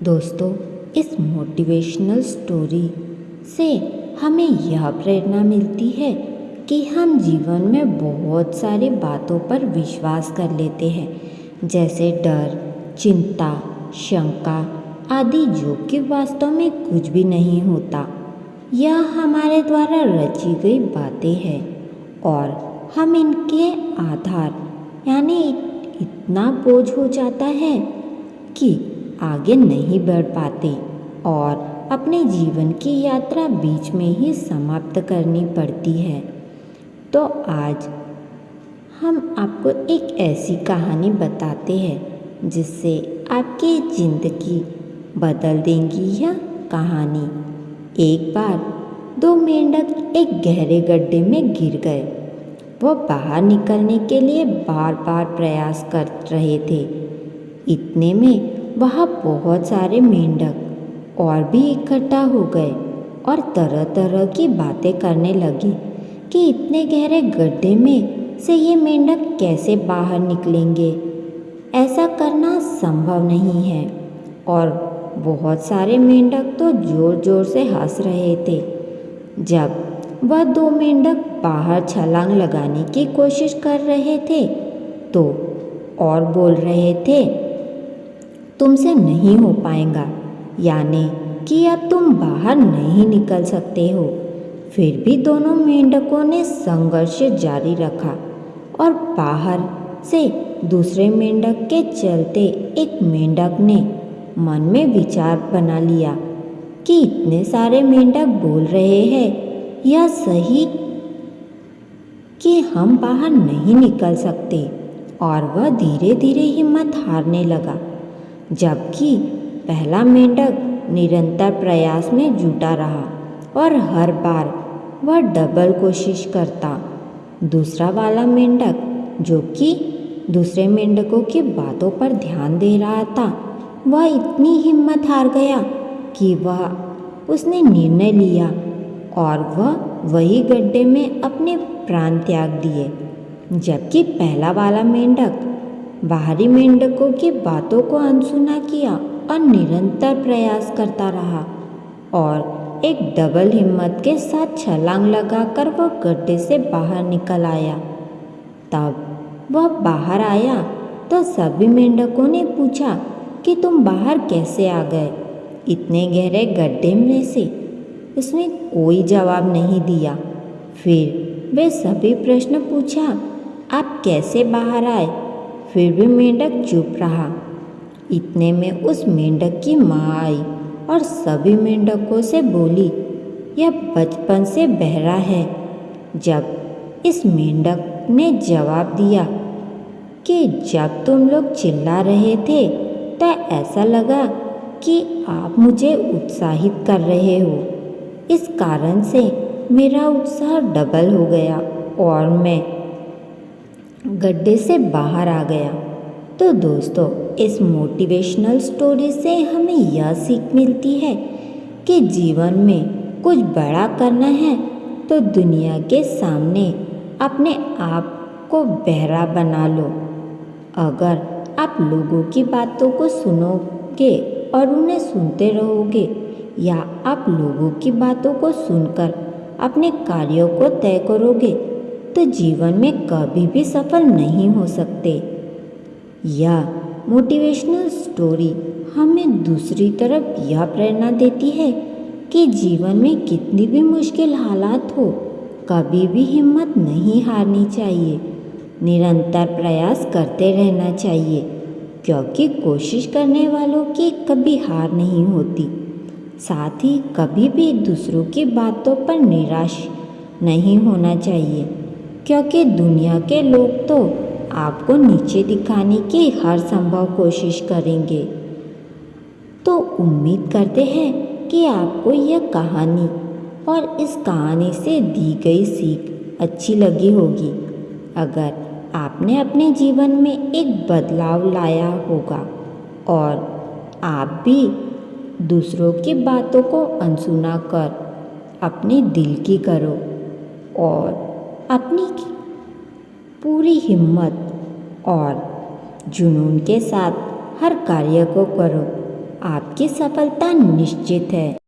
दोस्तों, इस motivational story से हमें यह प्रेरणा मिलती है कि हम जीवन में बहुत सारी बातों पर विश्वास कर लेते हैं, जैसे डर, चिंता, शंका आदि, जो कि वास्तव में कुछ भी नहीं होता। यह हमारे द्वारा रची गई बातें हैं और हम इनके आधार यानी इतना बोझ हो जाता है कि आगे नहीं बढ़ पाते और अपने जीवन की यात्रा बीच में ही समाप्त करनी पड़ती है। तो आज हम आपको एक ऐसी कहानी बताते हैं जिससे आपकी ज़िंदगी बदल देंगी। यह कहानी, एक बार दो मेंढक एक गहरे गड्ढे में गिर गए। वह बाहर निकलने के लिए बार बार प्रयास कर रहे थे। इतने में वहाँ बहुत सारे मेंढक और भी इकट्ठा हो गए और तरह तरह की बातें करने लगे कि इतने गहरे गड्ढे में से ये मेंढक कैसे बाहर निकलेंगे। ऐसा करना संभव नहीं है। और बहुत सारे मेंढक तो जोर जोर से हंस रहे थे। जब वह दो मेंढक बाहर छलांग लगाने की कोशिश कर रहे थे तो और बोल रहे थे, तुमसे नहीं हो पाएगा, यानी कि अब तुम बाहर नहीं निकल सकते हो। फिर भी दोनों मेंढकों ने संघर्ष जारी रखा और बाहर से दूसरे मेंढक के चलते एक मेंढक ने मन में विचार बना लिया कि इतने सारे मेंढक बोल रहे हैं, यह सही कि हम बाहर नहीं निकल सकते। और वह धीरे धीरे हिम्मत हारने लगा, जबकि पहला मेंढक निरंतर प्रयास में जुटा रहा और हर बार वह डबल कोशिश करता। दूसरा वाला मेंढक, जो कि दूसरे मेंढकों की बातों पर ध्यान दे रहा था, वह इतनी हिम्मत हार गया कि उसने निर्णय लिया और वह वही गड्ढे में अपने प्राण त्याग दिए। जबकि पहला वाला मेंढक बाहरी मेंढकों की बातों को अनसुना किया और निरंतर प्रयास करता रहा और एक डबल हिम्मत के साथ छलांग लगाकर वह गड्ढे से बाहर निकल आया। तब वह बाहर आया तो सभी मेंढकों ने पूछा कि तुम बाहर कैसे आ गए इतने गहरे गड्ढे में से। उसने कोई जवाब नहीं दिया। फिर वे सभी प्रश्न पूछा, आप कैसे बाहर आए? फिर भी मेंढक चुप रहा। इतने में उस मेंढक की माँ आई और सभी मेंढकों से बोली, यह बचपन से बहरा है। जब इस मेंढक ने जवाब दिया कि जब तुम लोग चिल्ला रहे थे तो ऐसा लगा कि आप मुझे उत्साहित कर रहे हो। इस कारण से मेरा उत्साह डबल हो गया और मैं गड्ढे से बाहर आ गया। तो दोस्तों, इस मोटिवेशनल स्टोरी से हमें यह सीख मिलती है कि जीवन में कुछ बड़ा करना है तो दुनिया के सामने अपने आप को बहरा बना लो। अगर आप लोगों की बातों को सुनोगे और उन्हें सुनते रहोगे, या आप लोगों की बातों को सुनकर अपने कार्यों को तय करोगे, तो जीवन में कभी भी सफल नहीं हो सकते। यह मोटिवेशनल स्टोरी हमें दूसरी तरफ यह प्रेरणा देती है कि जीवन में कितनी भी मुश्किल हालात हो, कभी भी हिम्मत नहीं हारनी चाहिए। निरंतर प्रयास करते रहना चाहिए, क्योंकि कोशिश करने वालों की कभी हार नहीं होती। साथ ही कभी भी दूसरों की बातों पर निराश नहीं होना चाहिए, क्योंकि दुनिया के लोग तो आपको नीचे दिखाने की हर संभव कोशिश करेंगे। तो उम्मीद करते हैं कि आपको यह कहानी और इस कहानी से दी गई सीख अच्छी लगी होगी। अगर आपने अपने जीवन में एक बदलाव लाया होगा और आप भी दूसरों की बातों को अनसुना कर अपने दिल की करो और अपनी पूरी हिम्मत और जुनून के साथ हर कार्य को करो। आपकी सफलता निश्चित है।